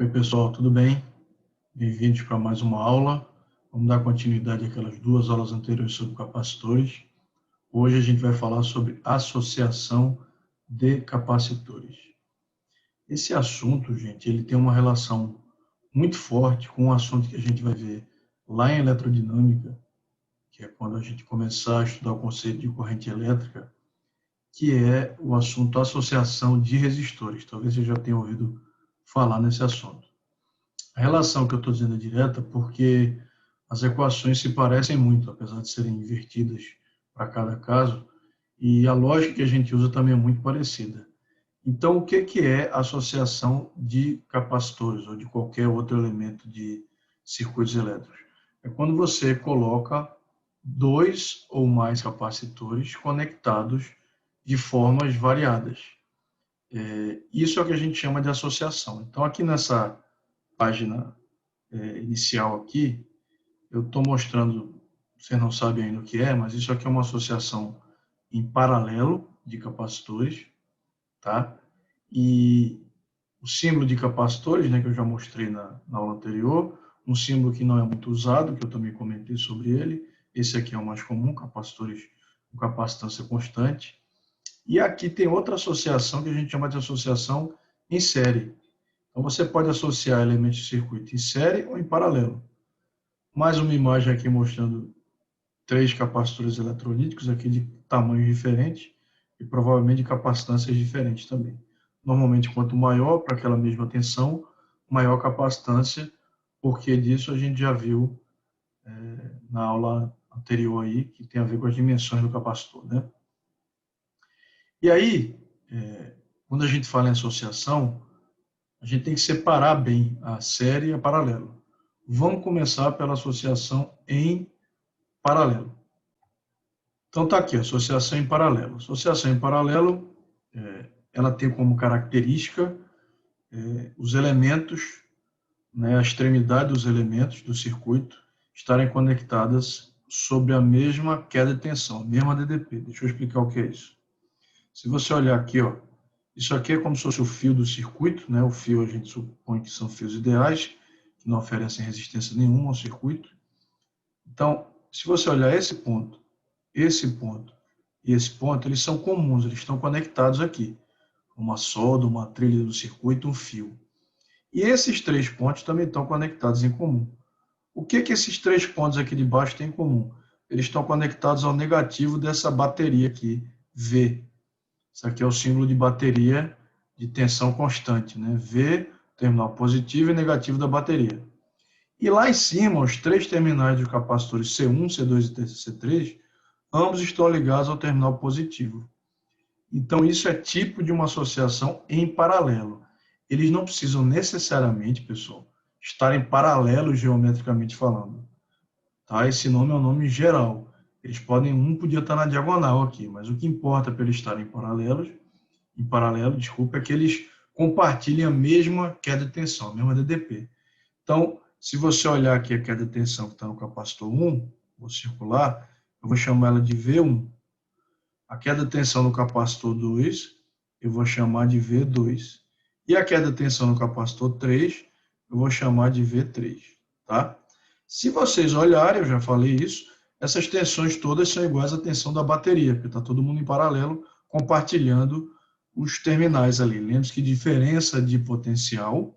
Oi, pessoal, tudo bem? Bem-vindos para mais uma aula. Vamos dar continuidade àquelas duas aulas anteriores sobre capacitores. Hoje a gente vai falar sobre associação de capacitores. Esse assunto, gente, ele tem uma relação muito forte com o assunto que a gente vai ver lá em eletrodinâmica, que é quando a gente começar a estudar o conceito de corrente elétrica, que é o assunto associação de resistores. Talvez você já tenha ouvido falar nesse assunto. A relação que eu estou dizendo é direta porque as equações se parecem muito, apesar de serem invertidas para cada caso, e a lógica que a gente usa também é muito parecida. Então, o que é associação de capacitores ou de qualquer outro elemento de circuitos elétricos? É quando você coloca dois ou mais capacitores conectados de formas variadas. Isso é o que a gente chama de associação. Então, aqui nessa página inicial aqui, eu estou mostrando, você não sabe ainda o que é, mas isso aqui é uma associação em paralelo de capacitores, tá? E o símbolo de capacitores, né, que eu já mostrei na aula anterior, um símbolo que não é muito usado, que eu também comentei sobre ele, esse aqui é o mais comum, capacitores com capacitância constante. E aqui tem outra associação que a gente chama de associação em série. Então você pode associar elementos de circuito em série ou em paralelo. Mais uma imagem aqui mostrando três capacitores eletrolíticos aqui de tamanhos diferentes e provavelmente de capacitâncias diferentes também. Normalmente, quanto maior para aquela mesma tensão, maior capacitância, porque disso a gente já viu na aula anterior aí, que tem a ver com as dimensões do capacitor, né? E aí, quando a gente fala em associação, a gente tem que separar bem a série e a paralelo. Vamos começar pela associação em paralelo. Então está aqui, associação em paralelo. Associação em paralelo, ela tem como característica os elementos, né, a extremidade dos elementos do circuito estarem conectadas sobre a mesma queda de tensão, a mesma DDP. Deixa eu explicar o que é isso. Se você olhar aqui, ó, isso aqui é como se fosse o fio do circuito, né? O fio a gente supõe que são fios ideais, que não oferecem resistência nenhuma ao circuito. Então, se você olhar esse ponto e esse ponto, eles são comuns, eles estão conectados aqui. Uma solda, uma trilha do circuito, um fio. E esses três pontos também estão conectados em comum. O que esses três pontos aqui de baixo têm em comum? Eles estão conectados ao negativo dessa bateria aqui, V. Isso aqui é o símbolo de bateria de tensão constante, né? V, terminal positivo e negativo da bateria. E lá em cima, os três terminais dos capacitores C1, C2 e C3, ambos estão ligados ao terminal positivo. Então, isso é tipo de uma associação em paralelo. Eles não precisam necessariamente, pessoal, estar em paralelo geometricamente falando. Tá? Esse nome é um nome geral. Eles podem, um podia estar na diagonal aqui, mas o que importa para eles estarem em paralelo, desculpa, é que eles compartilhem a mesma queda de tensão, a mesma DDP. Então, se você olhar aqui a queda de tensão que está no capacitor 1, vou circular, eu vou chamar ela de V1. A queda de tensão no capacitor 2, eu vou chamar de V2. E a queda de tensão no capacitor 3, eu vou chamar de V3. Tá? Se vocês olharem, eu já falei isso, essas tensões todas são iguais à tensão da bateria, porque está todo mundo em paralelo, compartilhando os terminais ali. Lembre-se que diferença de potencial,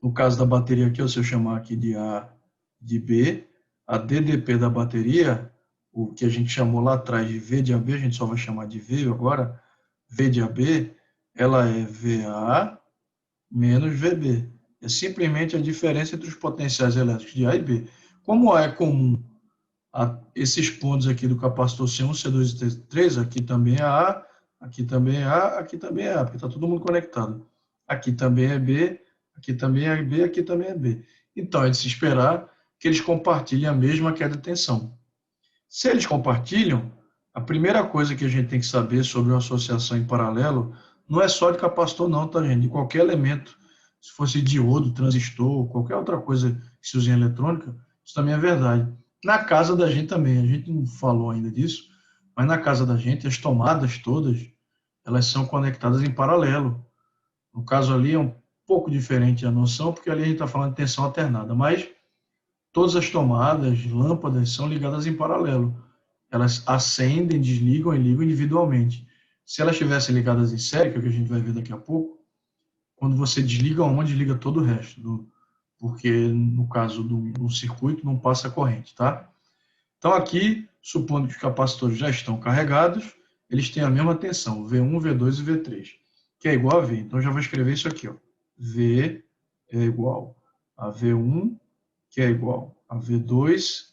no caso da bateria aqui, se eu chamar aqui de A de B, a DDP da bateria, o que a gente chamou lá atrás de V de AB, a gente só vai chamar de V agora, V de AB, ela é VA menos VB. É simplesmente a diferença entre os potenciais elétricos de A e B. Como A é comum a esses pontos aqui do capacitor C1, C2 e C3, aqui também é A, aqui também é A, aqui também é A, porque está todo mundo conectado. Aqui também é B, aqui também é B, aqui também é B. Então, é de se esperar que eles compartilhem a mesma queda de tensão. Se eles compartilham, a primeira coisa que a gente tem que saber sobre uma associação em paralelo não é só de capacitor não, tá, gente? De qualquer elemento, se fosse diodo, transistor, qualquer outra coisa que se use em eletrônica, isso também é verdade. Na casa da gente também, a gente não falou ainda disso, mas na casa da gente, as tomadas todas, elas são conectadas em paralelo. No caso ali, é um pouco diferente a noção, porque ali a gente está falando de tensão alternada, mas todas as tomadas, lâmpadas, são ligadas em paralelo. Elas acendem, desligam e ligam individualmente. Se elas estivessem ligadas em série, que é o que a gente vai ver daqui a pouco, quando você desliga uma, desliga todo o resto, porque no caso do circuito não passa corrente, tá? Então aqui, supondo que os capacitores já estão carregados, eles têm a mesma tensão, V1, V2 e V3, que é igual a V. Então já vou escrever isso aqui, ó. V é igual a V1, que é igual a V2,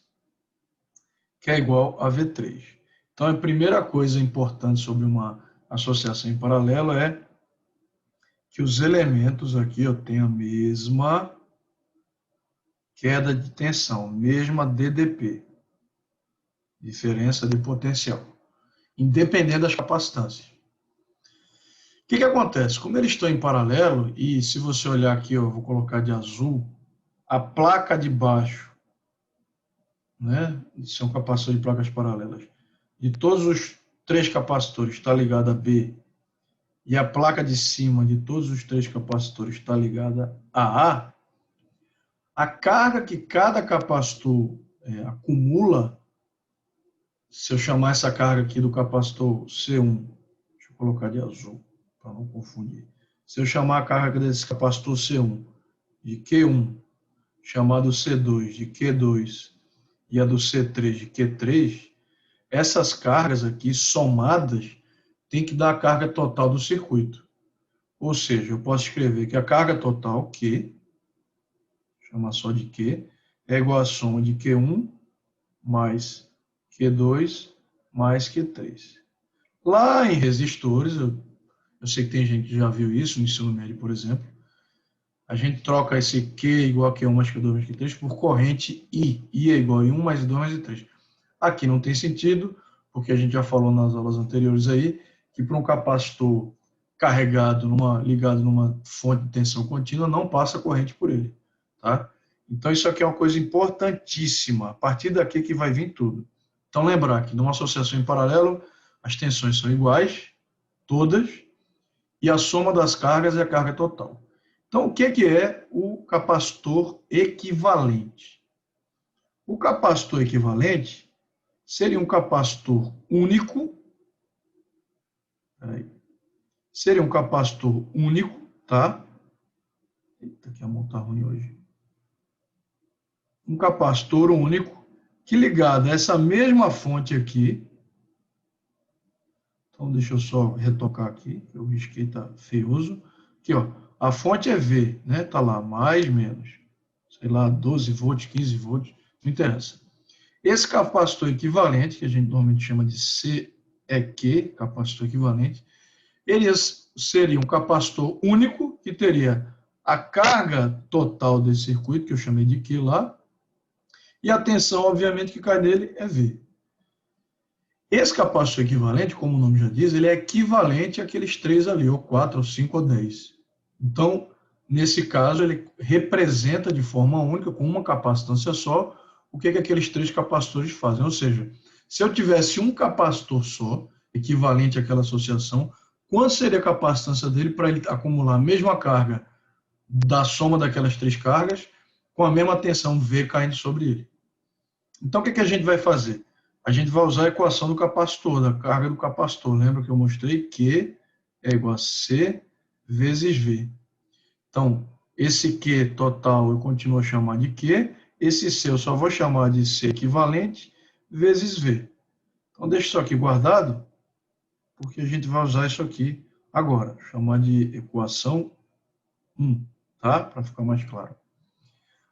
que é igual a V3. Então a primeira coisa importante sobre uma associação em paralelo é que os elementos aqui têm a mesma queda de tensão, mesma DDP, diferença de potencial, independente das capacitâncias. O que acontece? Como eles estão em paralelo, e se você olhar aqui, eu vou colocar de azul, a placa de baixo, né, são capacitores de placas paralelas, de todos os 3 capacitores está ligada a B, e a placa de cima de todos os 3 capacitores está ligada a A carga que cada capacitor acumula, se eu chamar essa carga aqui do capacitor C1, deixa eu colocar de azul, para não confundir. Se eu chamar a carga desse capacitor C1 de Q1, chamado C2 de Q2 e a do C3 de Q3, essas cargas aqui somadas tem que dar a carga total do circuito. Ou seja, eu posso escrever que a carga total, Q, chamar só de Q, é igual à soma de Q1 mais Q2 mais Q3. Lá em resistores, eu sei que tem gente que já viu isso no ensino médio, por exemplo, a gente troca esse Q igual a Q1 mais Q2 mais Q3 por corrente I. I é igual a I1 mais I2 mais I3. Aqui não tem sentido, porque a gente já falou nas aulas anteriores aí, que para um capacitor carregado, ligado numa fonte de tensão contínua, não passa corrente por ele. Tá? Então, isso aqui é uma coisa importantíssima. A partir daqui que vai vir tudo. Então, lembrar que numa associação em paralelo, as tensões são iguais, todas, e a soma das cargas é a carga total. Então, o que é o capacitor equivalente? O capacitor equivalente seria um capacitor único. Seria um capacitor único, tá? Eita, que a mão tá ruim hoje. Um capacitor único que ligado a essa mesma fonte aqui. Então, deixa eu só retocar aqui, que eu risquei, tá feioso. Aqui, ó, a fonte é V, né? Tá lá, mais, menos. Sei lá, 12 volts, 15 volts, não interessa. Esse capacitor equivalente, que a gente normalmente chama de CEQ, capacitor equivalente, ele seria um capacitor único que teria a carga total desse circuito, que eu chamei de Q lá, e a tensão, obviamente, que cai nele é V. Esse capacitor equivalente, como o nome já diz, ele é equivalente àqueles 3 ali, ou 4, ou 5, ou 10. Então, nesse caso, ele representa de forma única, com uma capacitância só, o que aqueles 3 capacitores fazem. Ou seja, se eu tivesse um capacitor só, equivalente àquela associação, quanto seria a capacitância dele para ele acumular a mesma carga da soma daquelas 3 cargas, com a mesma tensão V caindo sobre ele? Então, o que a gente vai fazer? A gente vai usar a equação do capacitor, da carga do capacitor. Lembra que eu mostrei? Q é igual a C vezes V. Então, esse Q total eu continuo a chamar de Q, esse C eu só vou chamar de C equivalente vezes V. Então, deixa isso aqui guardado, porque a gente vai usar isso aqui agora. Chamar de equação 1, tá? Para ficar mais claro.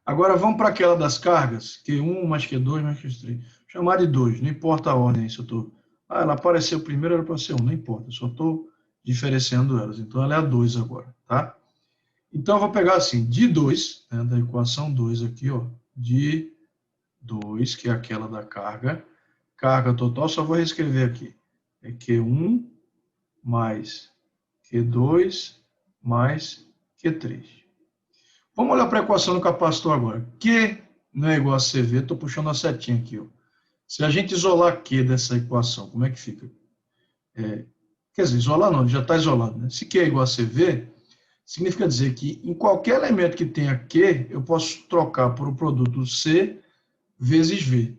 Agora vamos para aquela das cargas, Q1 mais Q2 mais Q3. Chamar de 2, não importa a ordem. Se eu tô... ela apareceu primeiro, era para ser 1, não importa. Eu só estou diferenciando elas. Então ela é a 2 agora, tá? Então eu vou pegar assim, de 2, né, da equação 2 aqui, ó, de 2, que é aquela da carga. Carga total, só vou reescrever aqui. É Q1 mais Q2 mais Q3. Vamos olhar para a equação do capacitor agora. Q não é igual a CV, estou puxando a setinha aqui. Ó. Se a gente isolar Q dessa equação, como é que fica? Quer dizer, isolar não, já está isolado. Né? Se Q é igual a CV, significa dizer que em qualquer elemento que tenha Q, eu posso trocar por o produto C vezes V.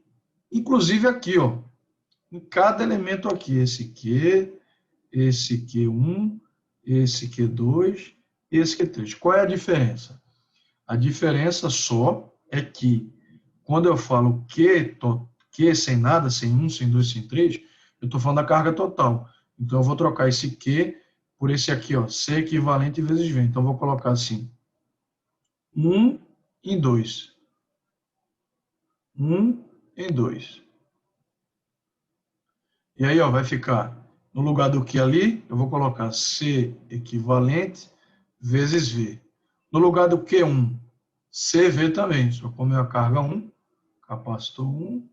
Inclusive aqui, ó, em cada elemento aqui, esse Q, esse Q1, esse Q2, esse Q3. Qual é a diferença? A diferença só é que quando eu falo Q sem nada, sem 1, sem 2, sem 3, eu estou falando da carga total. Então, eu vou trocar esse Q por esse aqui, ó, C equivalente vezes V. Então, eu vou colocar assim, 1 em 2. 1 em 2. E aí, ó, vai ficar, no lugar do Q ali, eu vou colocar C equivalente vezes V. No lugar do Q1, CV também, só como é a carga 1, capacitor 1,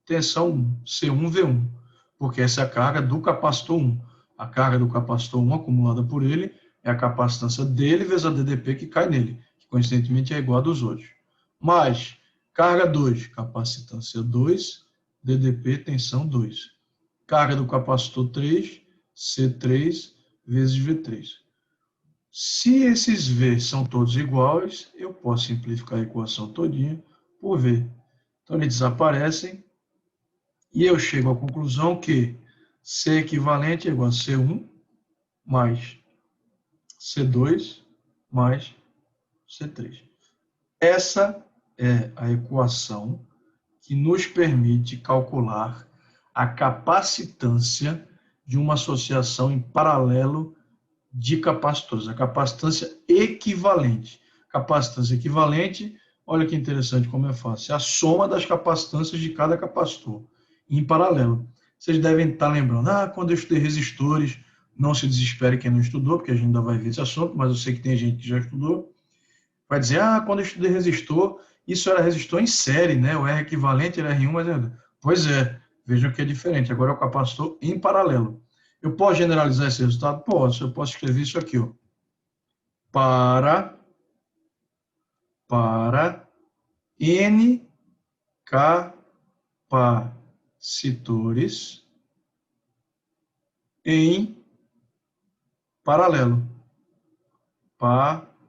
tensão 1, C1V1, porque essa é a carga do capacitor 1. A carga do capacitor 1 acumulada por ele é a capacitância dele vezes a DDP que cai nele, que coincidentemente é igual a dos outros. Mais carga 2, capacitância 2, DDP, tensão 2. Carga do capacitor 3, C3 vezes V3. Se esses V são todos iguais, eu posso simplificar a equação todinha por V. Então, eles desaparecem e eu chego à conclusão que C equivalente é igual a C1 mais C2 mais C3. Essa é a equação que nos permite calcular a capacitância de uma associação em paralelo de capacitores, a capacitância equivalente. Capacitância equivalente, olha que interessante como é fácil, é a soma das capacitâncias de cada capacitor em paralelo. Vocês devem estar lembrando, quando eu estudei resistores, não se desespere quem não estudou, porque a gente ainda vai ver esse assunto, mas eu sei que tem gente que já estudou, vai dizer, quando eu estudei resistor, isso era resistor em série, né? O R equivalente era R1, mas... Pois é, vejam que é diferente, agora é o capacitor em paralelo. Eu posso generalizar esse resultado? Posso. Eu posso escrever isso aqui, ó. Para N capacitores em paralelo. Paralelo.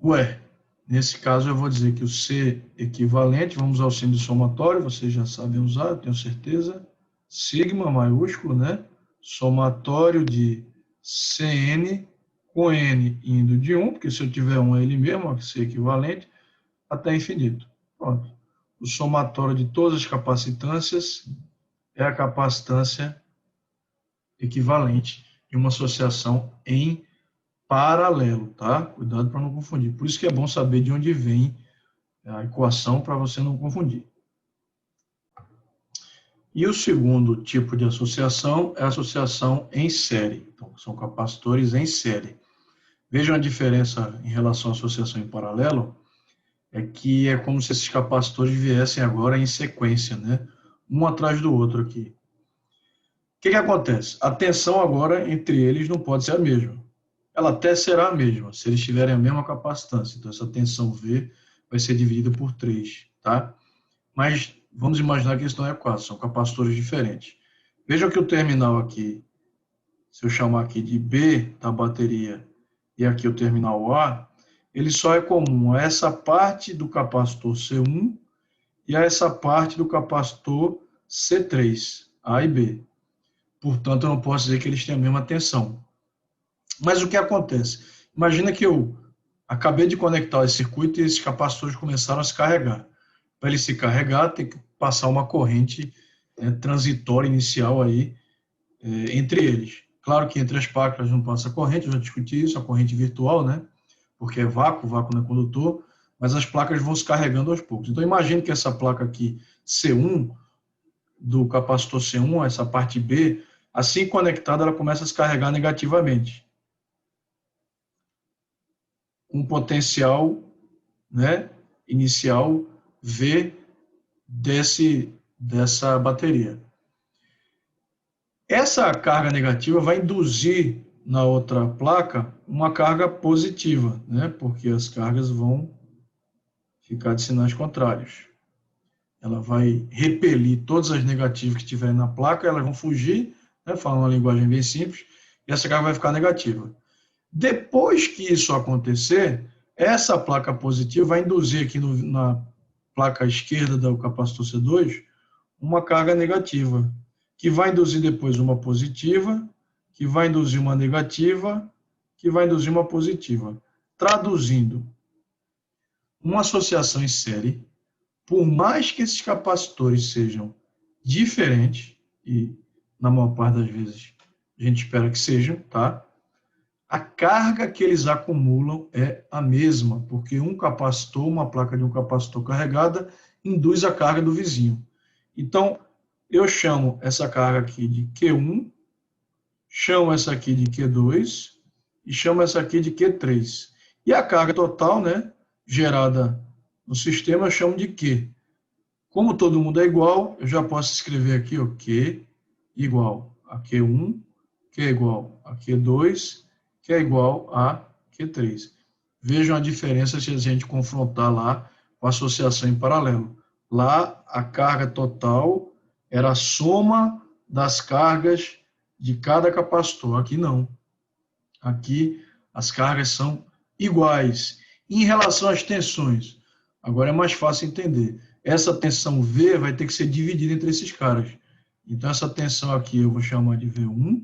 Ué, nesse caso eu vou dizer que o C equivalente, vamos ao símbolo somatório, vocês já sabem usar, eu tenho certeza. Sigma maiúsculo, né? Somatório de Cn com N indo de 1, porque se eu tiver 1 é ele mesmo, ó, C equivalente, até infinito. Pronto. O somatório de todas as capacitâncias é a capacitância equivalente de uma associação em paralelo, tá? Cuidado para não confundir. Por isso que é bom saber de onde vem a equação para você não confundir. E o segundo tipo de associação é a associação em série. Então, são capacitores em série. Vejam a diferença em relação à associação em paralelo, é que é como se esses capacitores viessem agora em sequência, né? Um atrás do outro aqui. O que acontece? A tensão agora entre eles não pode ser a mesma. Ela até será a mesma, se eles tiverem a mesma capacitância. Então, essa tensão V vai ser dividida por 3, tá? Mas vamos imaginar que isso não é 4, são capacitores diferentes. Vejam que o terminal aqui, se eu chamar aqui de B da bateria e aqui o terminal A, ele só é comum a essa parte do capacitor C1 e a essa parte do capacitor C3, A e B. Portanto, eu não posso dizer que eles têm a mesma tensão. Mas o que acontece? Imagina que eu acabei de conectar esse circuito e esses capacitores começaram a se carregar. Para ele se carregar, tem que passar uma corrente transitória inicial aí entre eles. Claro que entre as placas não passa corrente, eu já discuti isso, a corrente virtual, né? Porque é vácuo não é condutor, mas as placas vão se carregando aos poucos. Então, imagine que essa placa aqui, C1, do capacitor C1, essa parte B, assim conectada, ela começa a se carregar negativamente. Um potencial, né, inicial V dessa bateria. Essa carga negativa vai induzir na outra placa uma carga positiva, né, porque as cargas vão ficar de sinais contrários. Ela vai repelir todas as negativas que tiverem na placa, elas vão fugir, né, falando uma linguagem bem simples, e essa carga vai ficar negativa. Depois que isso acontecer, essa placa positiva vai induzir aqui na placa esquerda do capacitor C2 uma carga negativa, que vai induzir depois uma positiva, que vai induzir uma negativa, que vai induzir uma positiva. Traduzindo, uma associação em série, por mais que esses capacitores sejam diferentes, e na maior parte das vezes a gente espera que sejam, tá? A carga que eles acumulam é a mesma, porque um capacitor, uma placa de um capacitor carregada, induz a carga do vizinho. Então, eu chamo essa carga aqui de Q1, chamo essa aqui de Q2 e chamo essa aqui de Q3. E a carga total, né, gerada no sistema, eu chamo de Q. Como todo mundo é igual, eu já posso escrever aqui o Q igual a Q1, Q igual a Q2, Q é igual a Q3. Vejam a diferença se a gente confrontar lá com a associação em paralelo. Lá, a carga total era a soma das cargas de cada capacitor. Aqui não. Aqui as cargas são iguais. Em relação às tensões, agora é mais fácil entender. Essa tensão V vai ter que ser dividida entre esses caras. Então, essa tensão aqui eu vou chamar de V1.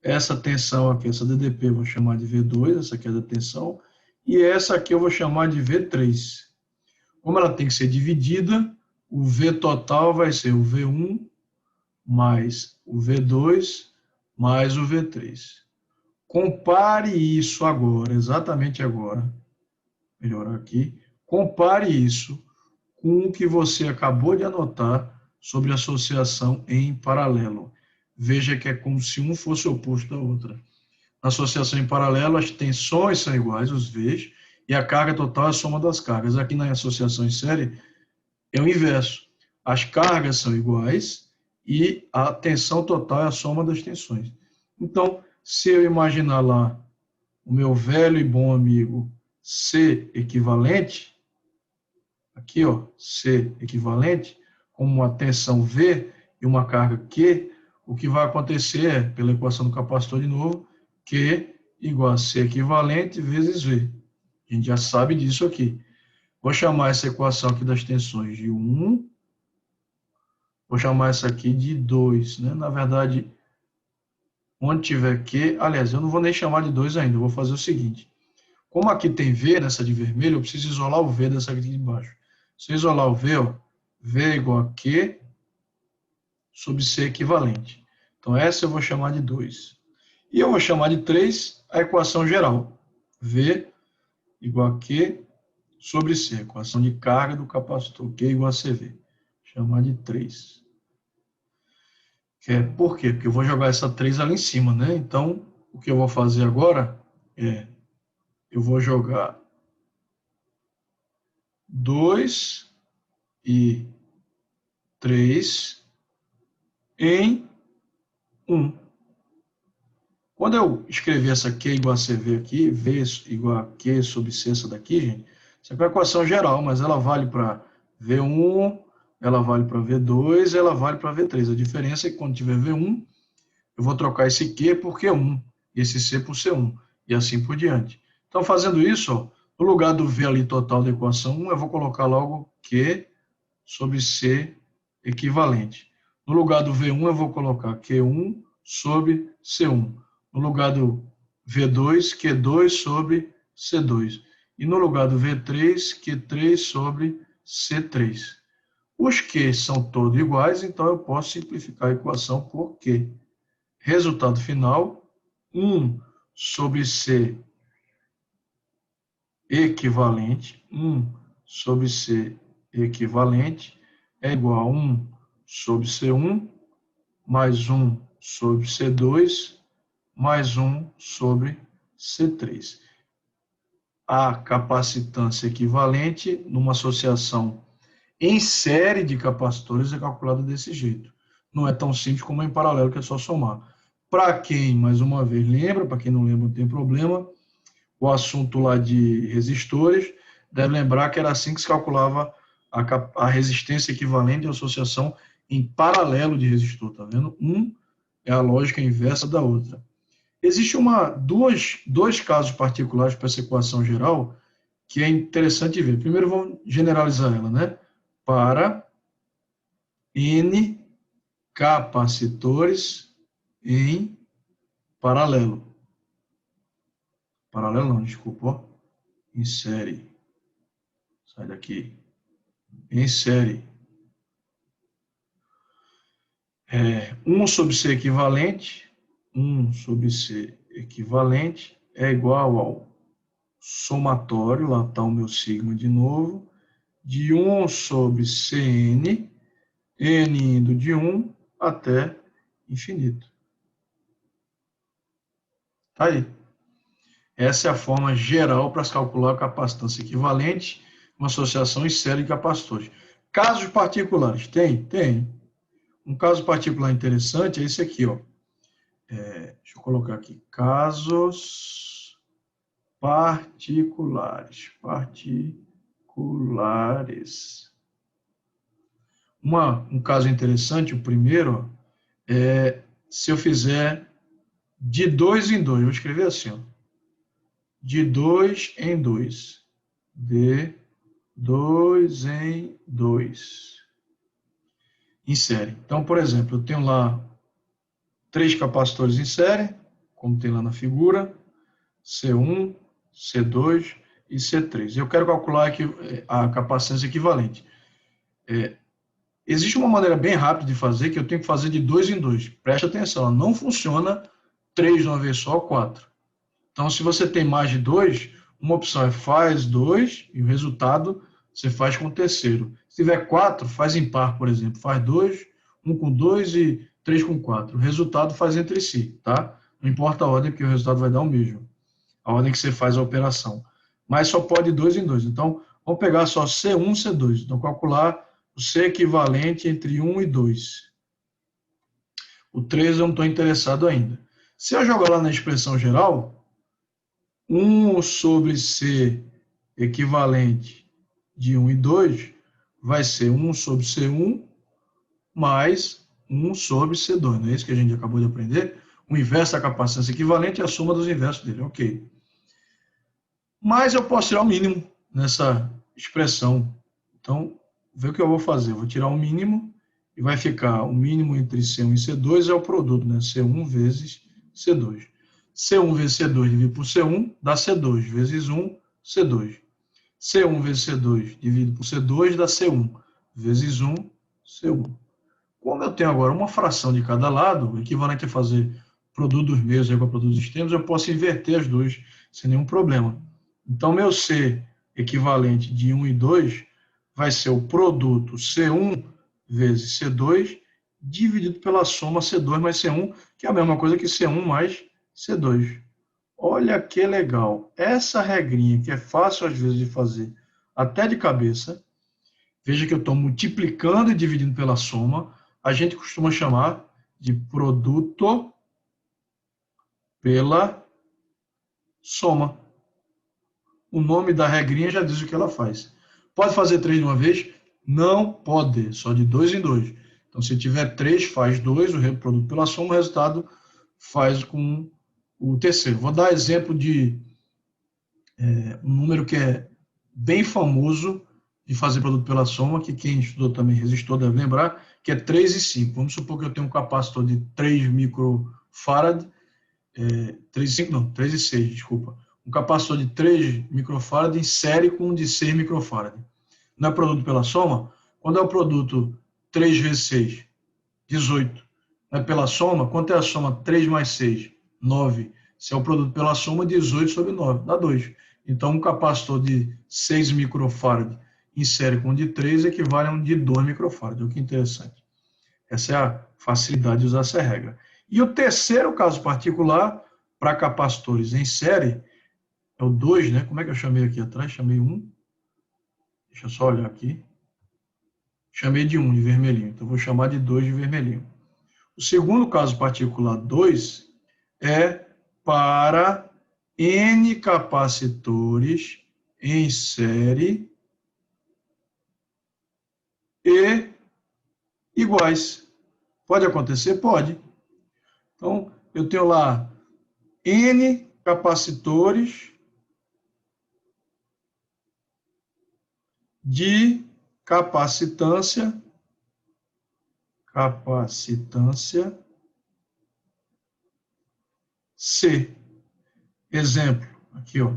Essa tensão aqui, essa DDP, eu vou chamar de V2, essa aqui é da tensão. E essa aqui eu vou chamar de V3. Como ela tem que ser dividida, o V total vai ser o V1 mais o V2 mais o V3. Compare isso agora, exatamente agora. Melhorar aqui. Compare isso com o que você acabou de anotar sobre associação em paralelo. Veja que é como se um fosse oposto da outra. Na associação em paralelo, as tensões são iguais, os V's, e a carga total é a soma das cargas. Aqui na associação em série é o inverso. As cargas são iguais e a tensão total é a soma das tensões. Então, se eu imaginar lá o meu velho e bom amigo C equivalente, aqui, ó, C equivalente, com uma tensão V e uma carga Q, o que vai acontecer é, pela equação do capacitor de novo, Q igual a C equivalente vezes V. A gente já sabe disso aqui. Vou chamar essa equação aqui das tensões de 1, vou chamar essa aqui de 2, né? Na verdade, onde tiver Q, aliás, eu não vou nem chamar de 2 ainda, eu vou fazer o seguinte. Como aqui tem V nessa de vermelho, eu preciso isolar o V dessa aqui de baixo. Se eu isolar o V, ó, V igual a Q sobre C equivalente. Então, essa eu vou chamar de 2. E eu vou chamar de 3 a equação geral. V igual a Q sobre C, equação de carga do capacitor, Q igual a CV. Chamar de 3. Por quê? Porque eu vou jogar essa 3 ali em cima, né? Então, o que eu vou fazer agora é, eu vou jogar 2 e 3 em 1. Quando eu escrever essa Q igual a CV aqui, V igual a Q sobre C, essa daqui, gente, essa é uma equação geral, mas ela vale para V1, ela vale para V2, ela vale para V3. A diferença é que quando tiver V1, eu vou trocar esse Q por Q1, e esse C por C1, e assim por diante. Então, fazendo isso, ó, no lugar do V ali total da equação 1, eu vou colocar logo Q sobre C equivalente. No lugar do V1, eu vou colocar Q1 sobre C1. No lugar do V2, Q2 sobre C2. E no lugar do V3, Q3 sobre C3. Os Q são todos iguais, então eu posso simplificar a equação por Q. Resultado final, 1 sobre C equivalente, 1 sobre C equivalente é igual a 1 sobre C1 mais 1 sobre C2 mais 1 sobre C3. A capacitância equivalente numa associação em série de capacitores é calculada desse jeito. Não é tão simples como em paralelo, que é só somar. Para quem, mais uma vez, lembra, para quem não lembra, não tem problema, o assunto lá de resistores, deve lembrar que era assim que se calculava a resistência equivalente à associação em paralelo de resistor, tá vendo? Um é a lógica inversa da outra. Existe dois casos particulares para essa equação geral que é interessante ver. Primeiro, vamos generalizar ela, né? Para N capacitores em paralelo. Paralelo não, desculpa. Ó. Em série. Sai daqui. Em série. 1 sobre C equivalente. 1 sobre C equivalente é igual ao somatório, lá está o meu sigma de novo, de 1 sobre Cn, n indo de 1 até infinito. Tá aí. Essa é a forma geral para se calcular a capacitância equivalente, uma associação em série de capacitores. Casos particulares, tem? Tem. Um caso particular interessante é esse aqui, ó. Deixa eu colocar aqui. Casos particulares. Um caso interessante, o primeiro, é se eu fizer de 2 em 2. Vou escrever assim, ó. De 2 em 2. De 2 em 2. Em série. Então, por exemplo, eu tenho lá 3 capacitores em série, como tem lá na figura, C1, C2 e C3. Eu quero calcular aqui a capacitância equivalente. Existe uma maneira bem rápida de fazer, que eu tenho que fazer de 2 em 2. Preste atenção, não funciona 3 de uma vez só, 4. Então, se você tem mais de 2, uma opção é faz 2 e o resultado você faz com o terceiro. Se tiver 4, faz impar, por exemplo. Faz 2, 1 com 2 e 3 com 4. O resultado faz entre si, tá? Não importa a ordem, porque o resultado vai dar o mesmo. A ordem que você faz a operação. Mas só pode 2 em 2. Então, vamos pegar só C1 e C2. Então, calcular o C equivalente entre 1 e 2. O 3 eu não estou interessado ainda. Se eu jogar lá na expressão geral, 1 sobre C equivalente de 1 e 2 vai ser 1 sobre C1 mais 1 sobre C2. Não é isso que a gente acabou de aprender? O inverso da capacitância equivalente é a soma dos inversos dele. Ok. Mas eu posso tirar o mínimo nessa expressão. Então, vê o que eu vou fazer. Eu vou tirar o mínimo e vai ficar o mínimo entre C1 e C2 é o produto, né? C1 vezes C2. C1 vezes C2 dividido por C1 dá C2 vezes 1, C2. C1 vezes C2 dividido por C2 dá C1 vezes 1, C1. Como eu tenho agora uma fração de cada lado, o equivalente a fazer produto dos meios com o produto dos extremos, eu posso inverter as duas sem nenhum problema. Então, meu C equivalente de 1 e 2 vai ser o produto C1 vezes C2 dividido pela soma C2 mais C1, que é a mesma coisa que C1 mais C2. Olha que legal. Essa regrinha, que é fácil às vezes de fazer até de cabeça, veja que eu estou multiplicando e dividindo pela soma, a gente costuma chamar de produto pela soma. O nome da regrinha já diz o que ela faz. Pode fazer 3 de uma vez? Não pode, só de 2 em 2. Então, se tiver 3, faz 2, o produto pela soma, o resultado faz com o terceiro. Vou dar exemplo de um número que é bem famoso de fazer produto pela soma, que quem estudou também resistor deve lembrar, que é 3 e 5. Vamos supor que eu tenho um capacitor de 3 microfarad, 3 e 5 não, 3 e 6, desculpa. Um capacitor de 3 microfarad em série com um de 6 microfarad. Não é produto pela soma? Quando é o produto 3 vezes 6? 18. Não é pela soma? Quanto é a soma 3 mais 6? 9. Se é o produto pela soma, 18 sobre 9, dá 2. Então, um capacitor de 6 microfarad em série com um de 3 equivale a um de 2 microfarad. Olha que interessante. Essa é a facilidade de usar essa regra. E o terceiro caso particular, para capacitores em série, é o 2, né? Como é que eu chamei aqui atrás? Chamei 1. Deixa eu só olhar aqui. Chamei de 1 de vermelhinho, então vou chamar de 2 de vermelhinho. O segundo caso particular 2 é para N capacitores em série e iguais. Pode acontecer? Pode. Então, eu tenho lá N capacitores de capacitância C. Exemplo, aqui, ó.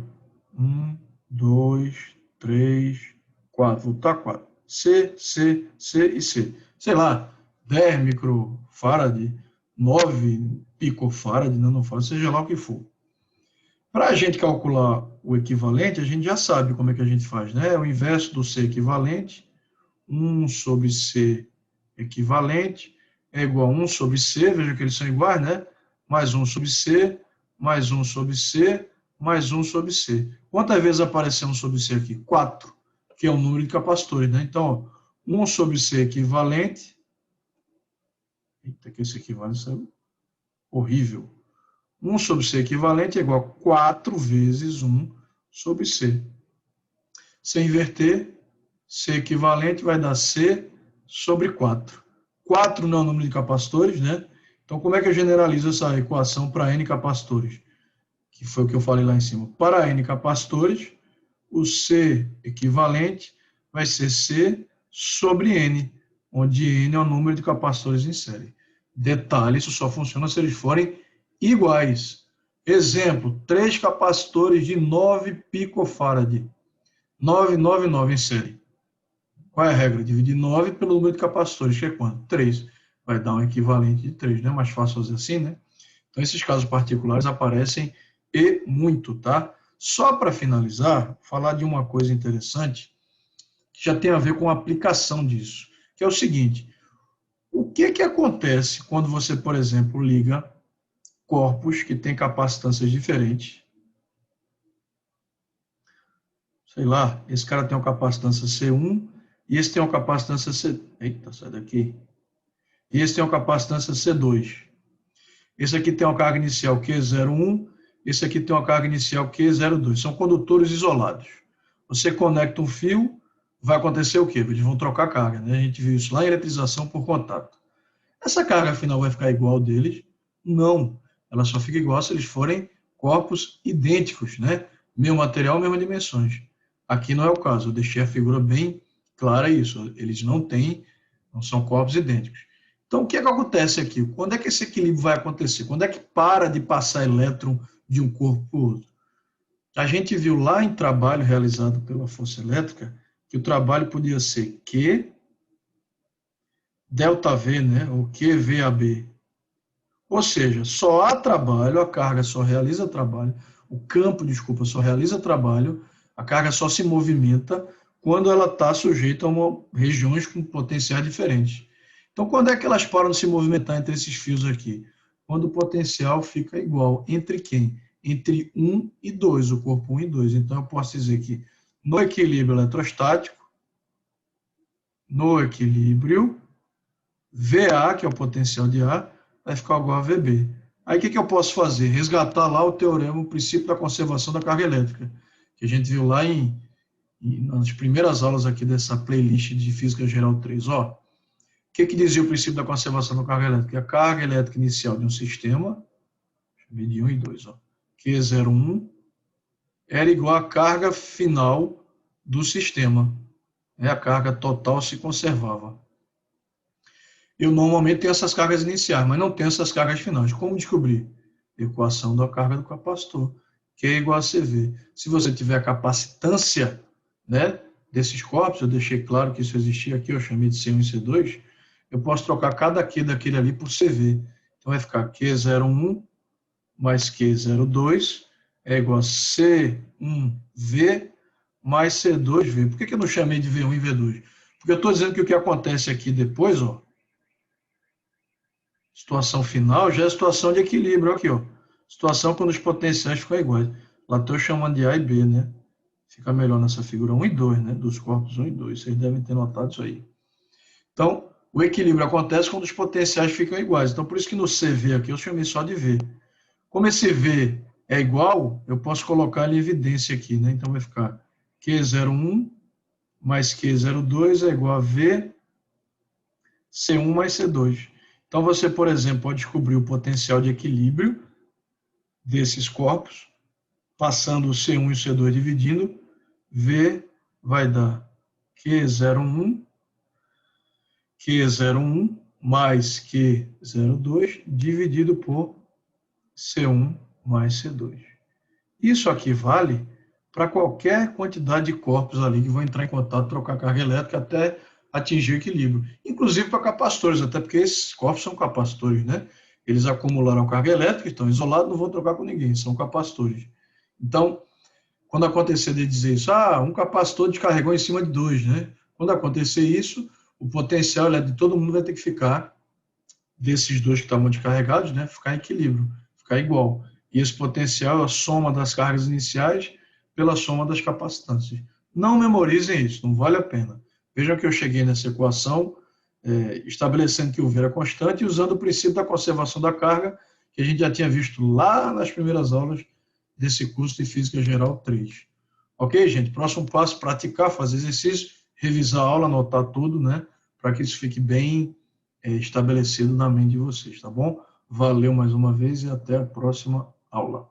1, 2, 3, 4. Vou botar 4. C, C, C e C. Sei lá, 10 microfarad, 9 picofarad, nanofarad, seja lá o que for. Para a gente calcular o equivalente, a gente já sabe como é que a gente faz, né? O inverso do C equivalente, 1 sobre C equivalente, é igual a 1 sobre C, veja que eles são iguais, né? Mais 1 sobre C, mais 1 sobre C, mais 1 sobre C. Quantas vezes apareceu 1 sobre C aqui? 4, que é o número de capacitores, né? Então, ó, 1 sobre C equivalente, eita, que esse equivalente é horrível. 1 sobre C equivalente é igual a 4 vezes 1 sobre C. Se inverter, C equivalente vai dar C sobre 4. 4 não é o número de capacitores, né? Então, como é que eu generalizo essa equação para N capacitores? Que foi o que eu falei lá em cima. Para N capacitores, o C equivalente vai ser C sobre N, onde N é o número de capacitores em série. Detalhe, isso só funciona se eles forem iguais. Exemplo, 3 capacitores de 9 picofarad. 9 em série. Qual é a regra? Dividir 9 pelo número de capacitores, que é quanto? 3. Vai dar um equivalente de 3, não é mais fácil fazer assim, né? Então, esses casos particulares aparecem e muito, tá? Só para finalizar, falar de uma coisa interessante, que já tem a ver com a aplicação disso, que é o seguinte: o que acontece quando você, por exemplo, liga corpos que têm capacitâncias diferentes? Sei lá, esse cara tem uma capacitância C1 e esse tem uma capacitância C... Eita, sai daqui. E esse tem uma capacitância C2. Esse aqui tem uma carga inicial Q01, esse aqui tem uma carga inicial Q02. São condutores isolados. Você conecta um fio, vai acontecer o quê? Eles vão trocar carga, né? A gente viu isso lá em eletrização por contato. Essa carga final vai ficar igual deles? Não. Ela só fica igual se eles forem corpos idênticos, né? Mesmo material, mesmas dimensões. Aqui não é o caso. Eu deixei a figura bem clara isso. Eles não são corpos idênticos. Então, o que é que acontece aqui? Quando é que esse equilíbrio vai acontecer? Quando é que para de passar elétron de um corpo para o outro? A gente viu lá em trabalho realizado pela força elétrica que o trabalho podia ser Q delta V, né? Ou QVAB. Ou seja, só há trabalho, a carga só realiza trabalho, o campo, desculpa, só realiza trabalho, a carga só se movimenta quando ela está sujeita a regiões com potenciais diferentes. Então, quando é que elas param de se movimentar entre esses fios aqui? Quando o potencial fica igual. Entre quem? Entre 1 e 2, o corpo 1 e 2. Então, eu posso dizer que no equilíbrio eletrostático, no equilíbrio, VA, que é o potencial de A, vai ficar igual a VB. Aí, o que eu posso fazer? Resgatar lá o teorema, o princípio da conservação da carga elétrica, que a gente viu lá nas primeiras aulas aqui dessa playlist de Física Geral 3. Ó, o que dizia o princípio da conservação da carga elétrica? A carga elétrica inicial de um sistema, chamei de 1 e 2, ó, Q01, era igual à carga final do sistema. A carga total se conservava. Eu normalmente tenho essas cargas iniciais, mas não tenho essas cargas finais. Como descobrir? Equação da carga do capacitor, que é igual a CV. Se você tiver a capacitância, né, desses corpos, eu deixei claro que isso existia aqui, eu chamei de C1 e C2, eu posso trocar cada Q daquele ali por CV. Então vai ficar Q01 mais Q02 é igual a C1V mais C2V. Por que eu não chamei de V1 e V2? Porque eu estou dizendo que o que acontece aqui depois, ó, situação final já é situação de equilíbrio. Aqui, ó. Situação quando os potenciais ficam iguais. Lá estou chamando de A e B, né? Fica melhor nessa figura 1 e 2, né? Dos corpos 1 e 2. Vocês devem ter notado isso aí. Então, o equilíbrio acontece quando os potenciais ficam iguais. Então, por isso que no CV aqui eu chamei só de V. Como esse V é igual, eu posso colocar ele em evidência aqui, né? Então, vai ficar Q01 mais Q02 é igual a V C1 mais C2. Então, você, por exemplo, pode descobrir o potencial de equilíbrio desses corpos, passando o C1 e o C2 dividindo, V vai dar Q01, Q01 mais Q02 dividido por C1 mais C2. Isso aqui vale para qualquer quantidade de corpos ali que vão entrar em contato, trocar carga elétrica até atingir o equilíbrio. Inclusive para capacitores, até porque esses corpos são capacitores, né? Eles acumularam carga elétrica, estão isolados, não vão trocar com ninguém, são capacitores. Então, quando acontecer de dizer isso, um capacitor descarregou em cima de dois, né? Quando acontecer isso, o potencial de todo mundo vai ter que ficar, desses dois que estavam descarregados, né? Ficar em equilíbrio, ficar igual. E esse potencial é a soma das cargas iniciais pela soma das capacitâncias. Não memorizem isso, não vale a pena. Vejam que eu cheguei nessa equação estabelecendo que o V era constante e usando o princípio da conservação da carga, que a gente já tinha visto lá nas primeiras aulas desse curso de Física Geral 3. Ok, gente? Próximo passo, praticar, fazer exercício, revisar a aula, anotar tudo, né? Para que isso fique bem estabelecido na mente de vocês, tá bom? Valeu mais uma vez e até a próxima aula.